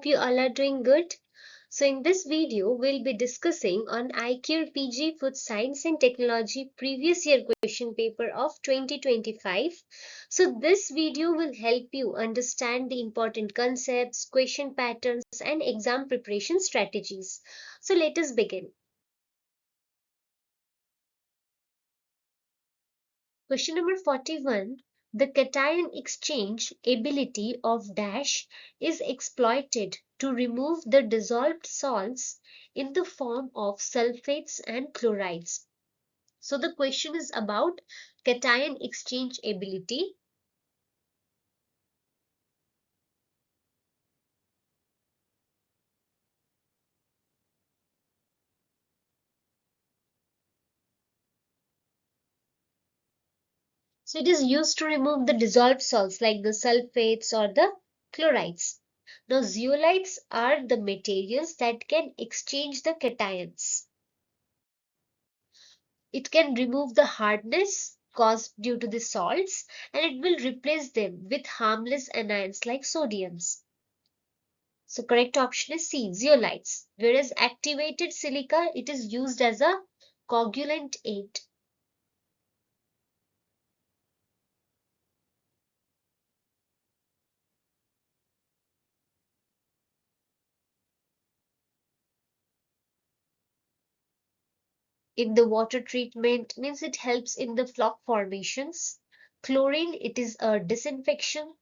hope you all are doing good. So in this video, we'll be discussing on ICAR-PG Food Science and Technology previous year question paper of 2025. So this video will help you understand the important concepts, question patterns, and exam preparation strategies. So let us begin. Question number 41. The cation exchange ability of dash is exploited to remove the dissolved salts in the form of sulfates and chlorides. So the question is about cation exchange ability. So it is used to remove the dissolved salts like the sulfates or the chlorides. Now zeolites are the materials that can exchange the cations. It can remove the hardness caused due to the salts and it will replace them with harmless anions like sodiums. So correct option is C, zeolites. Whereas activated silica, it is used as a coagulant aid. In the water treatment means it helps in the floc formations. Chlorine, it is a disinfection.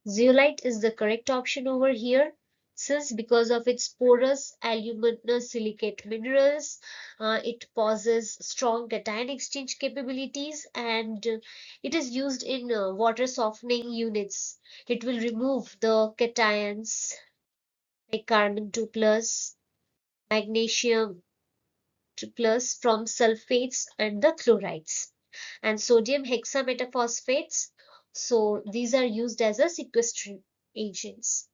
Zeolite is the correct option over here. Since because of its porous aluminous silicate minerals, it possesses strong cation exchange capabilities and it is used in water softening units. It will remove the cations like carbon 2 plus, magnesium 2 plus from sulfates and the chlorides and sodium hexametaphosphates. So these are used as a sequestrant agents.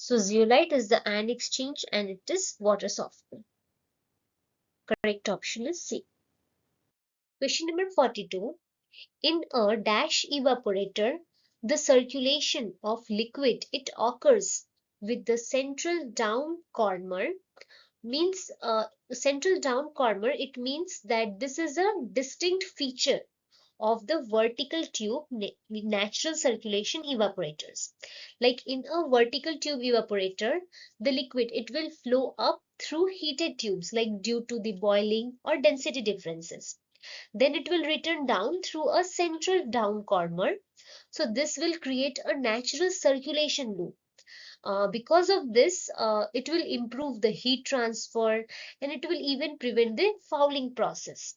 So zeolite is the ion exchange and it is water softener. Correct option is C. Question number 42. In a dash evaporator, the circulation of liquid it occurs with the central down corner means central down corner it means that this is a distinct feature of the vertical tube natural circulation evaporators. Like in a vertical tube evaporator, the liquid it will flow up through heated tubes like due to the boiling or density differences. Then it will return down through a central down corner. So this will create a natural circulation loop. Because of this, it will improve the heat transfer and it will even prevent the fouling process.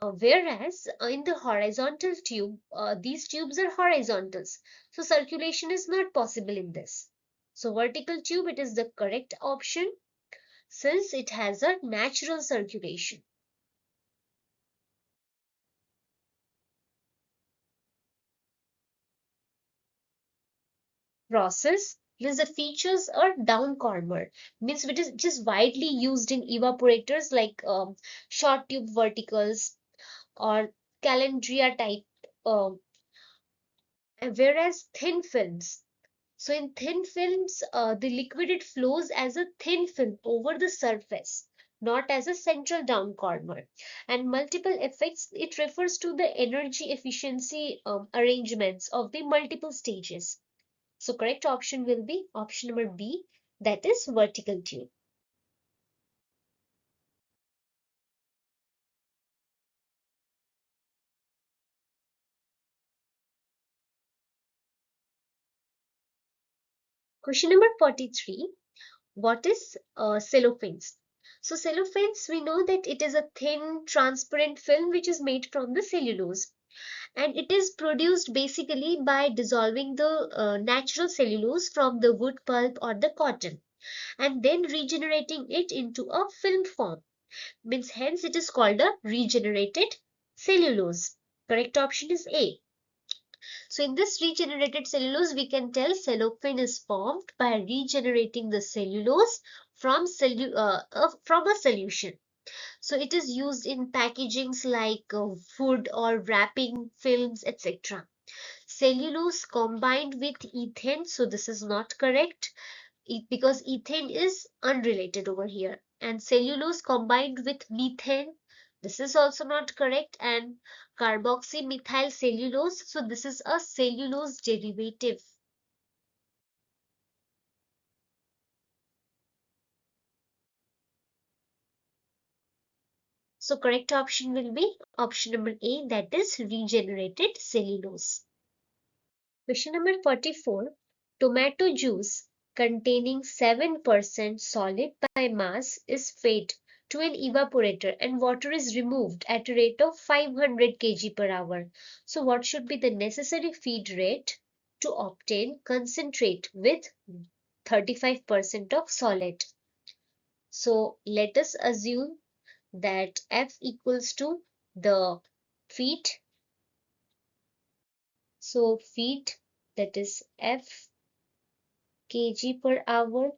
Whereas in the horizontal tube, these tubes are horizontals. So circulation is not possible in this. So vertical tube, it is the correct option since it has a natural circulation. Process means the features are down corner means it is just widely used in evaporators like short tube verticals or calandria type whereas thin films. So in thin films, the liquid it flows as a thin film over the surface, not as a central down corner. And multiple effects, it refers to the energy efficiency arrangements of the multiple stages. So correct option will be option number B, that is vertical tube. Question number 43. What is cellophane? So cellophane, we know that it is a thin transparent film which is made from the cellulose and it is produced basically by dissolving the natural cellulose from the wood pulp or the cotton and then regenerating it into a film form. Means hence it is called a regenerated cellulose. Correct option is A. So in this regenerated cellulose, we can tell cellophane is formed by regenerating the cellulose from a solution. So it is used in packagings like food or wrapping films, etc. Cellulose combined with ethane, so this is not correct because ethane is unrelated over here. And cellulose combined with methane, this is also not correct. And carboxymethyl cellulose, so this is a cellulose derivative. So correct option will be option number A, that is regenerated cellulose. Question number 44. Tomato juice containing 7% solid by mass is fed to an evaporator and water is removed at a rate of 500 kg per hour. So what should be the necessary feed rate to obtain concentrate with 35% of solid? So let us assume that F equals to the feed. So feed, that is F kg per hour,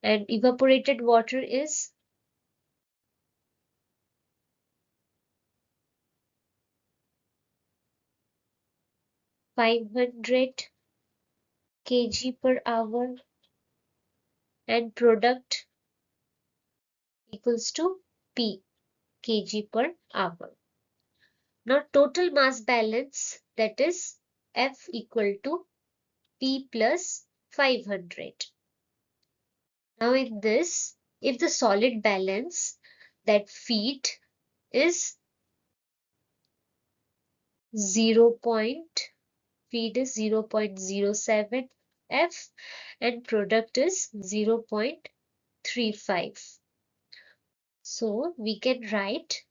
and evaporated water is 500 kg per hour, and product equals to P kg per hour. Now total mass balance, that is F equal to P plus 500. Now in this, if the solid balance, that feed is 0. Feed is 0.07 F and product is 0.35. So we can write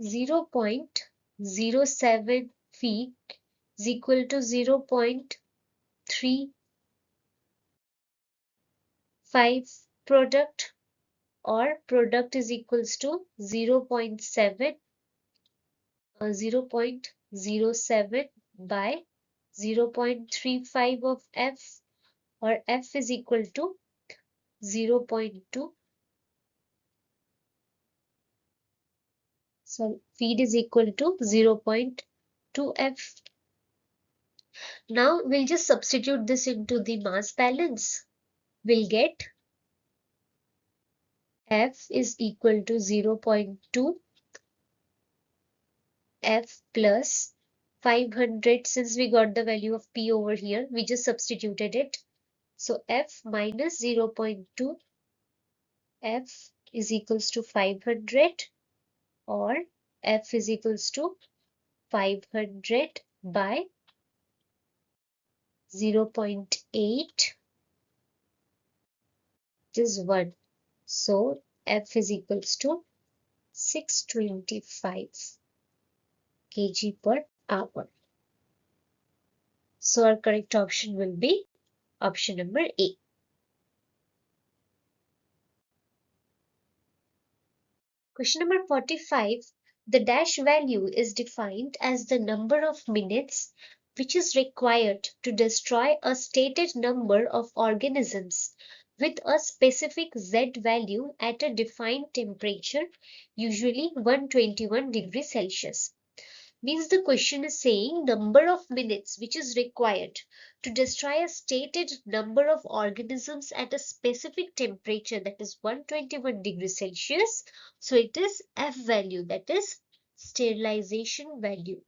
0.07 feed is equal to 0.35 product, or product is equals to 0.07 by 0.35 of F, or F is equal to 0.2. So feed is equal to 0.2 F. Now we'll just substitute this into the mass balance. We'll get F is equal to 0.2 F plus 500. Since we got the value of P over here, we just substituted it. So F minus 0.2 F is equals to 500, or F is equals to 500 by 0.8 is 1. So F is equals to 625 kg per hour. So our correct option will be option number A. Question number 45. The dash value is defined as the number of minutes which is required to destroy a stated number of organisms with a specific Z value at a defined temperature, usually 121 degrees Celsius. Means the question is saying number of minutes which is required to destroy a stated number of organisms at a specific temperature, that is 121 degrees Celsius. So it is F value, that is sterilization value.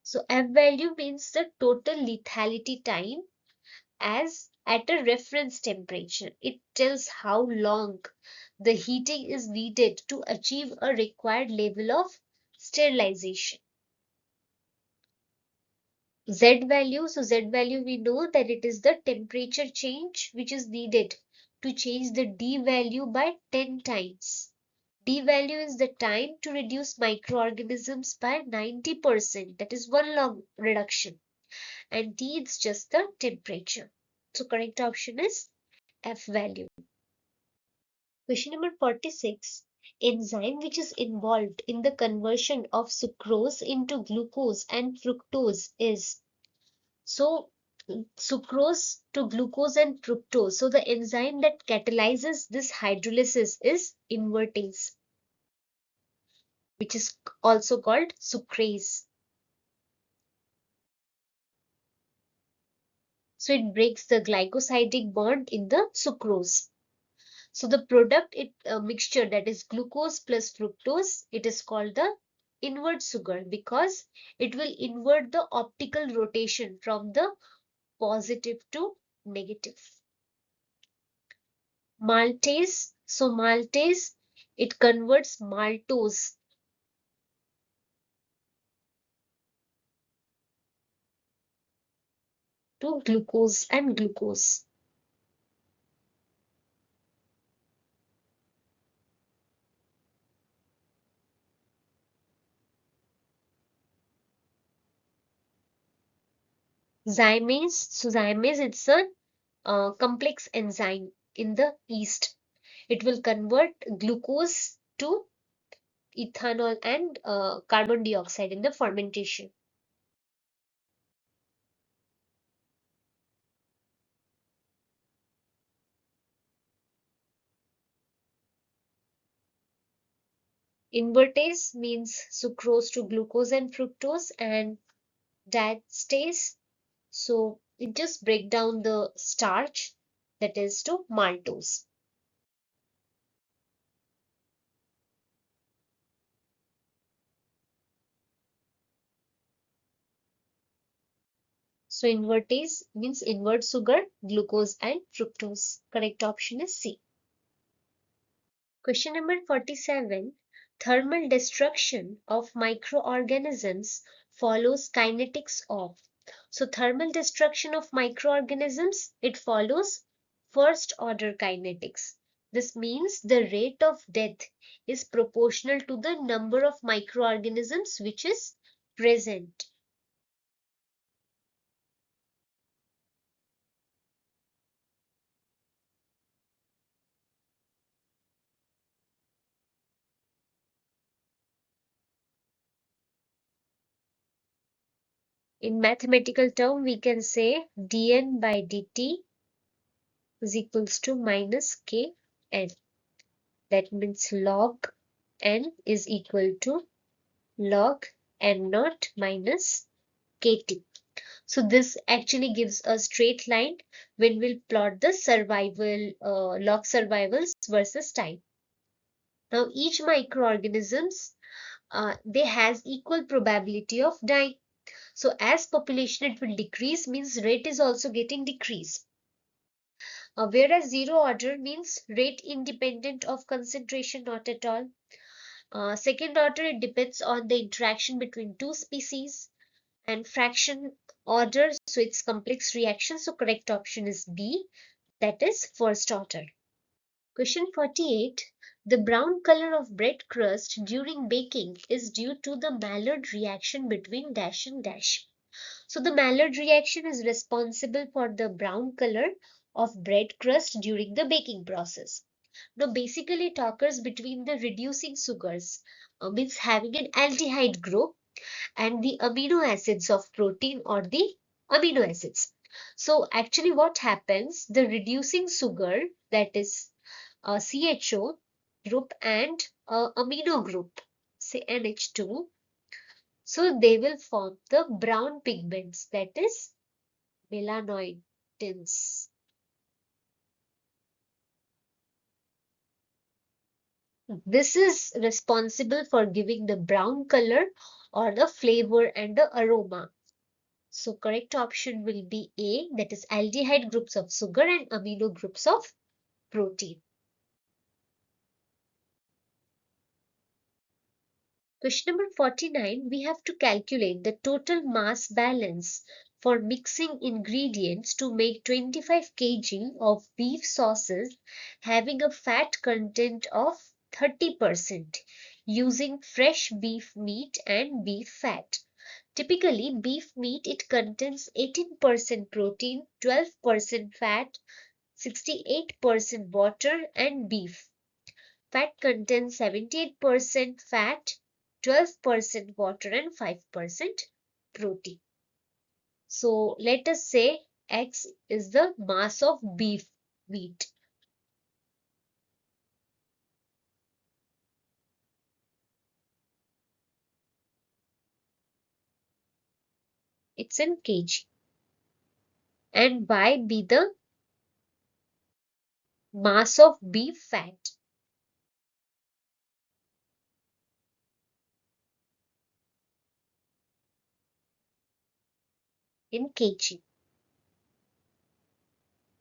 So F value means the total lethality time as at a reference temperature. It tells how long the heating is needed to achieve a required level of sterilization. Z value, so Z value we know that it is the temperature change which is needed to change the D value by 10 times. D value is the time to reduce microorganisms by 90%, that is one log reduction, and T is just the temperature. So correct option is JRF value. Question number 46. Enzyme which is involved in the conversion of sucrose into glucose and fructose is. So sucrose to glucose and fructose. So the enzyme that catalyzes this hydrolysis is invertase, which is also called sucrase. So it breaks the glycosidic bond in the sucrose. So the product, mixture that is glucose plus fructose, it is called the invert sugar because it will invert the optical rotation from the positive to negative. Maltase, so maltase, it converts maltose to glucose and glucose. Zymase, so zymase, it's a complex enzyme in the yeast. It will convert glucose to ethanol and carbon dioxide in the fermentation. Invertase means sucrose to glucose and fructose, and diastase, so it just break down the starch, that is to maltose. So invertase means invert sugar, glucose and fructose. Correct option is C. Question number 47. Thermal destruction of microorganisms follows kinetics of. So thermal destruction of microorganisms, it follows first order kinetics. This means the rate of death is proportional to the number of microorganisms which is present. In mathematical term, we can say dn by dt is equals to minus kn. That means log n is equal to log n naught minus kt. So this actually gives a straight line when we'll plot the survival, log survivals versus time. Now each microorganisms, they has equal probability of dying. So as population it will decrease, means rate is also getting decreased. Whereas zero order means rate independent of concentration, not at all. Second order, it depends on the interaction between two species. And fraction order, so it's complex reaction. So correct option is B, that is first order. Question 48. The brown color of bread crust during baking is due to the Maillard reaction between dash and dash. So the Maillard reaction is responsible for the brown color of bread crust during the baking process. Now basically it occurs between the reducing sugars, means having an aldehyde group, and the amino acids of protein or the amino acids. So actually what happens, the reducing sugar, that is CHO group and amino group, say NH2, so they will form the brown pigments, that is melanoidins. This is responsible for giving the brown color or the flavor and the aroma. So correct option will be A, that is aldehyde groups of sugar and amino groups of protein. Question number 49, we have to calculate the total mass balance for mixing ingredients to make 25 kg of beef sauces having a fat content of 30% using fresh beef meat and beef fat. Typically, beef meat, it contains 18% protein, 12% fat, 68% water, and beef. Fat contains 78% fat, 12% water, and 5% protein. So let us say X is the mass of beef meat. It's in kg. And Y be the mass of beef fat in kg.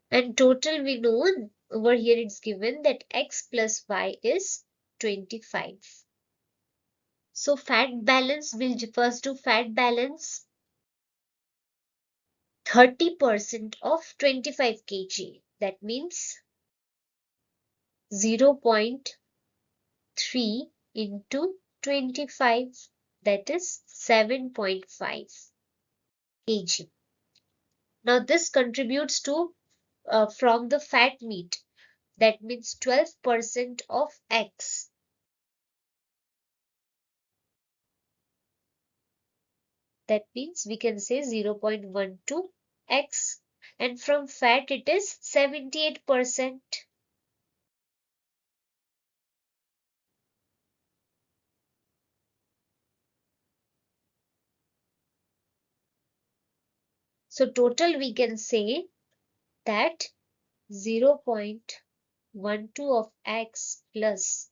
And total we know over here it's given that X plus Y is 25. So fat balance, will first do fat balance. 30% of 25 kg. That means 0.3 into 25, that is 7.5 kg. Now this contributes to from the fat meat. That means 12% of X. That means we can say 0.12 X. And from fat it is 78%. So total we can say that 0.12 of X plus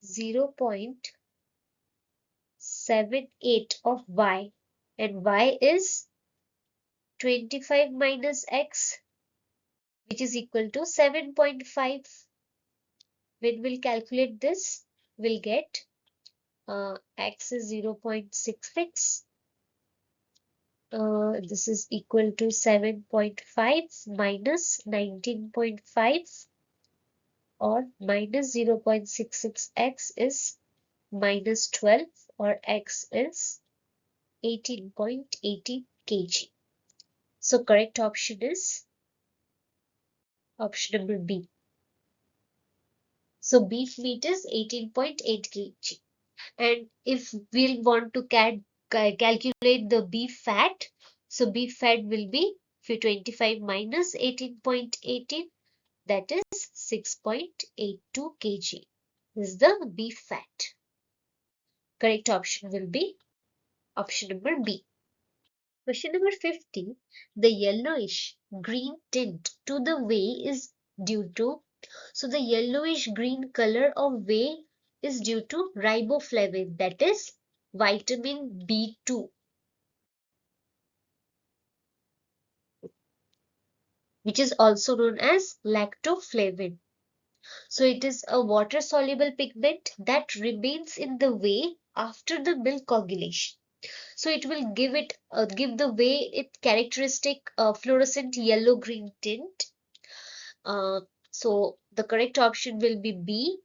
0.78 of Y, and Y is 25 minus X, which is equal to 7.5. When we'll calculate this, we'll get X is 0.66. This is equal to 7.5 minus 19.5, or minus 0.66x is minus 12, or X is 18.80 kg. So correct option is option number B. So beef meat is 18.8 kg. And if we'll want to calculate the beef fat, so beef fat will be 25 minus 18.18, that is 6.82 kg is the beef fat. Correct option will be option number B. Question number 50. The yellowish green tint to the whey is due to, so the yellowish green color of whey is due to riboflavin, that is vitamin B2, which is also known as lactoflavin. So it is a water soluble pigment that remains in the whey after the milk coagulation. So it will give the whey its characteristic fluorescent yellow green tint. Uh, so the correct option will be B.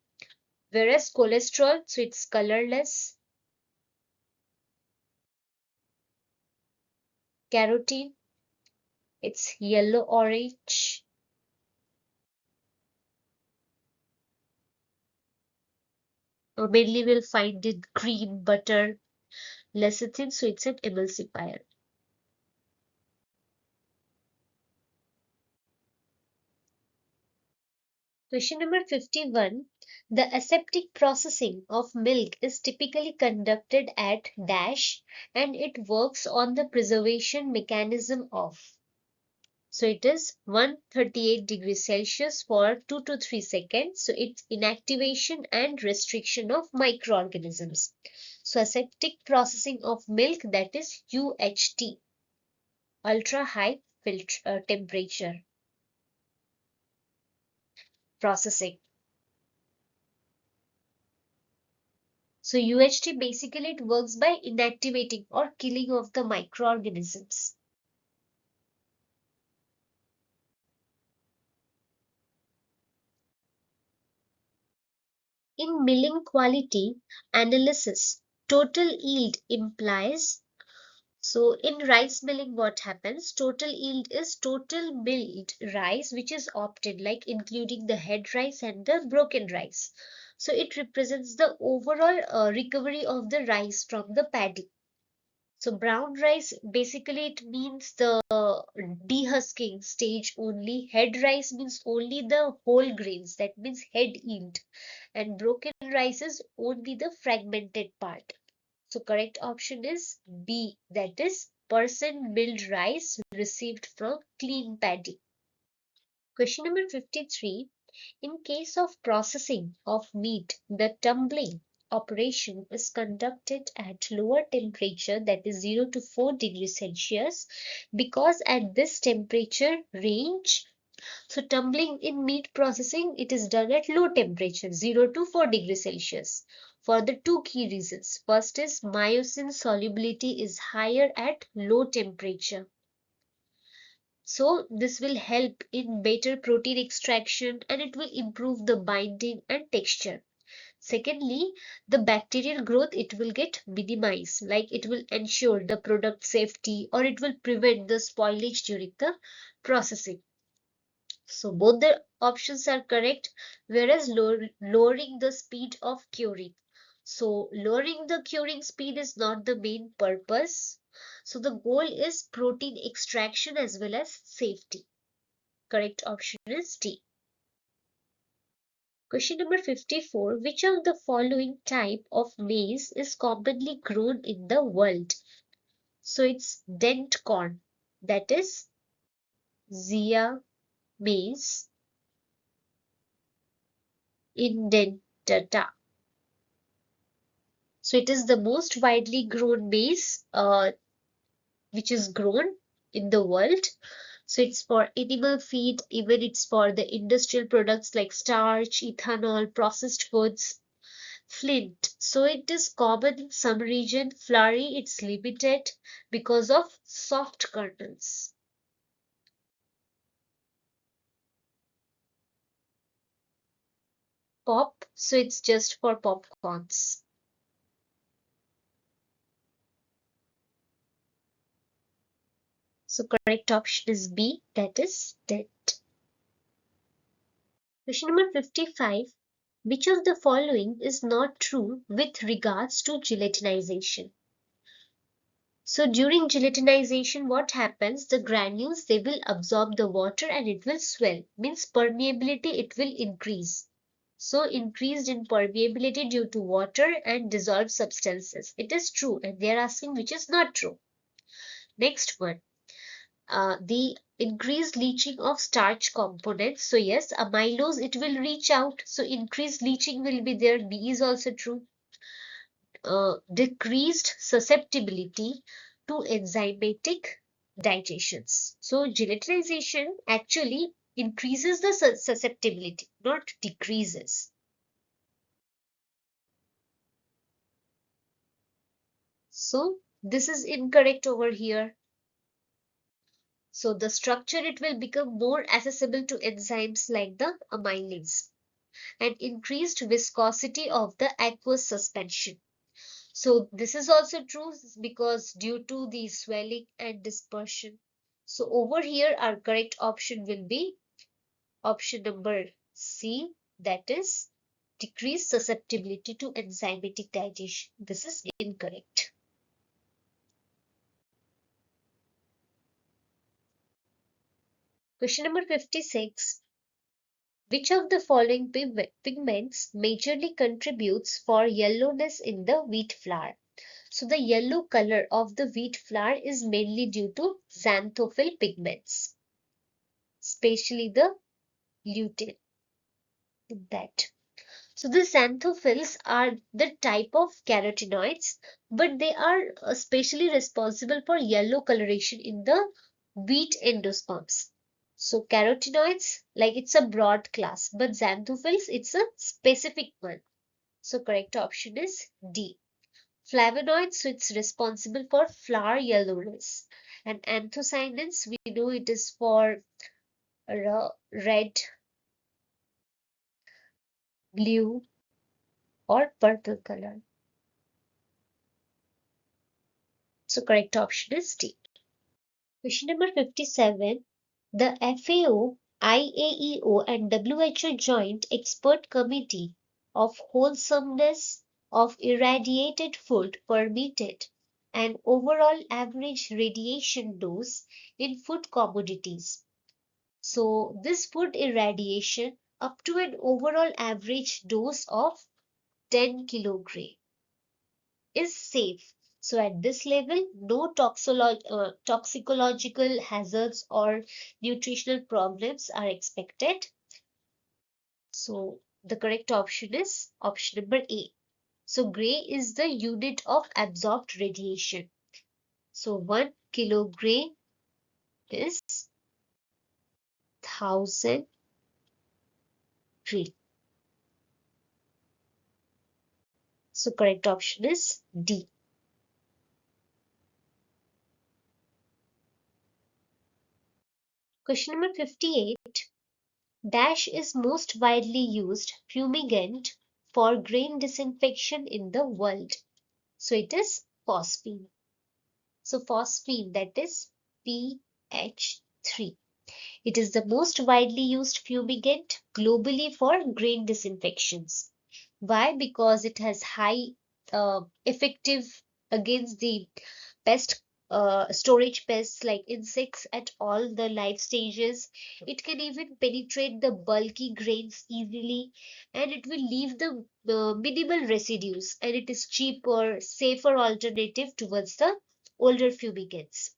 Whereas cholesterol, so it's colorless. Carotene, it's yellow orange. Or mainly we'll find it cream, butter, lecithin, so it's an emulsifier. Question number 51. The aseptic processing of milk is typically conducted at dash, and it works on the preservation mechanism of. So it is 138 degrees Celsius for 2 to 3 seconds. So it's inactivation and restriction of microorganisms. So aseptic processing of milk, that is UHT, ultra high temperature processing. So UHT basically it works by inactivating or killing of the microorganisms. In milling quality analysis, total yield implies So in rice milling, what happens? Total yield is total milled rice which is obtained, like including the head rice and the broken rice. So it represents the overall recovery of the rice from the paddy. So brown rice, basically it means the dehusking stage only. Head rice means only the whole grains, that means head yield. And broken rice is only the fragmented part. So correct option is B, that is percent milled rice received from clean paddy. Question number 53. In case of processing of meat, the tumbling operation is conducted at lower temperature, that is 0 to 4 degrees Celsius, because at this temperature range, so tumbling in meat processing, it is done at low temperature, 0 to 4 degrees Celsius, for the two key reasons. First is myosin solubility is higher at low temperature. So this will help in better protein extraction and it will improve the binding and texture. Secondly, the bacterial growth, it will get minimized, like it will ensure the product safety or it will prevent the spoilage during the processing. So both the options are correct, whereas lowering the speed of curing. So lowering the curing speed is not the main purpose. So the goal is protein extraction as well as safety. Correct option is D. Question number 54. Which of the following type of maize is commonly grown in the world? So it's dent corn, that is Zea maize indentata. So it is the most widely grown maize which is grown in the world. So it's for animal feed, even it's for the industrial products like starch, ethanol, processed foods. Flint. So it is common in some region. Flurry, it's limited because of soft kernels. Pop, so it's just for popcorns. So correct option is B, that is dent. Question number 55. Which of the following is not true with regards to gelatinization? So during gelatinization, what happens? The granules, they will absorb the water and it will swell. Means permeability, it will increase. So increased in permeability due to water and dissolved substances. It is true, and they are asking which is not true. Next one. The increased leaching of starch components. So yes, amylose, it will reach out. So increased leaching will be there. B is also true. Decreased susceptibility to enzymatic digestions. So gelatinization actually increases the susceptibility, not decreases. So this is incorrect over here. So the structure, it will become more accessible to enzymes like the amylase and increased viscosity of the aqueous suspension. So this is also true because due to the swelling and dispersion. So over here our correct option will be option number C, that is decreased susceptibility to enzymatic digestion. This is incorrect. Question number 56. Which of the following pigments majorly contributes for yellowness in the wheat flour? So the yellow color of the wheat flour is mainly due to xanthophyll pigments, especially the lutein in that. So the xanthophylls are the type of carotenoids, but they are especially responsible for yellow coloration in the wheat endosperms. So carotenoids, like it's a broad class, but xanthophylls, it's a specific one. So correct option is D. Flavonoids, so it's responsible for flour yellowness. And anthocyanins, we know it is for red, blue, or purple color. So correct option is D. Question number 57. The FAO, IAEO and WHO Joint Expert Committee of Wholesomeness of Irradiated Food permitted an overall average radiation dose in food commodities. So this food irradiation up to an overall average dose of 10 kilogram is safe. So at this level, no toxicological hazards or nutritional problems are expected. So the correct option is option number A. So gray is the unit of absorbed radiation. So 1 kilogram is 1000 gray. So correct option is D. Question number 58. Dash is most widely used fumigant for grain disinfection in the world. So it is phosphine. So phosphine, that is PH3. It is the most widely used fumigant globally for grain disinfections. Why? Because it has high effective against the pest storage pests like insects at all the life stages. It can even penetrate the bulky grains easily, and it will leave the minimal residues, and it is cheaper, safer alternative towards the older fumigants.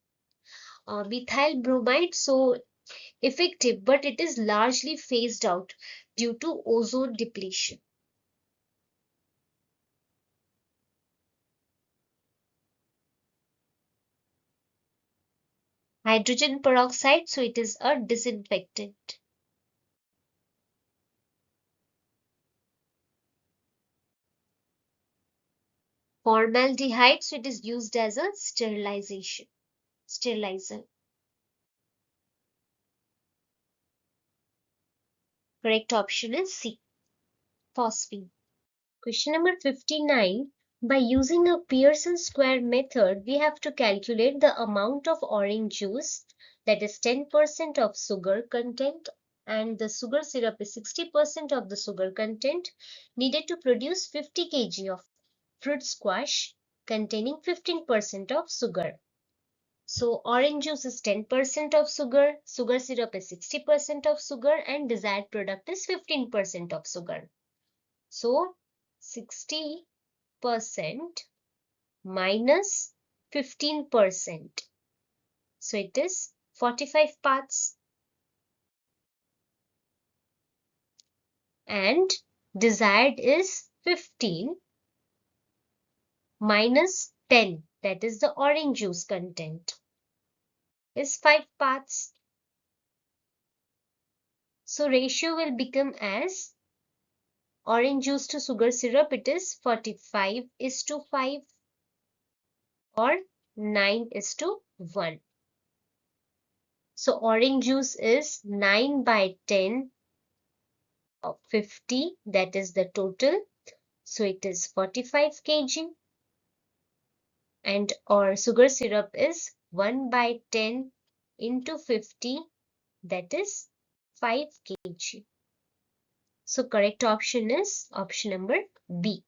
Methyl bromide, so effective, but it is largely phased out due to ozone depletion. Hydrogen peroxide, so it is a disinfectant. Formaldehyde, so it is used as a sterilizer. Correct option is C, phosphine. Question number 59. By using a Pearson square method, we have to calculate the amount of orange juice, that is 10% of sugar content, and the sugar syrup is 60% of the sugar content, needed to produce 50 kg of fruit squash containing 15% of sugar. So orange juice is 10% of sugar, sugar syrup is 60% of sugar, and desired product is 15% of sugar. So 60% minus 15%. So it is 45 parts. And desired is 15 minus 10, that is the orange juice content, is 5 parts. So ratio will become as orange juice to sugar syrup, it is 45:5 or 9:1. So orange juice is 9/10 of 50, that is the total. So it is 45 kg, and or sugar syrup is 1/10 into 50, that is 5 kg. So correct option is option number B.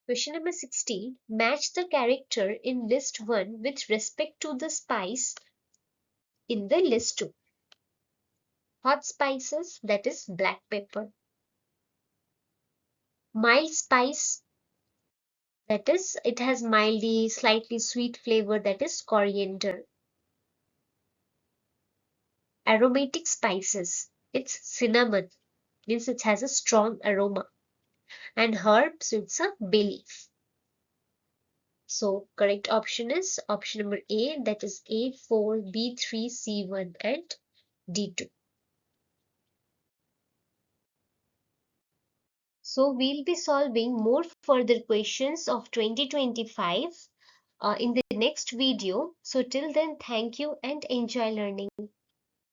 Question number 60. Match the character in list 1 with respect to the spice in the list 2. Hot spices, that is black pepper. Mild spice, that is it has mildly slightly sweet flavor, that is coriander. Aromatic spices, it's cinnamon, means it has a strong aroma. And herbs, it's a bay leaf. So correct option is option number A, that is A4, B3, C1 and D2. So we'll be solving more further questions of 2025 in the next video. So till then, thank you and enjoy learning.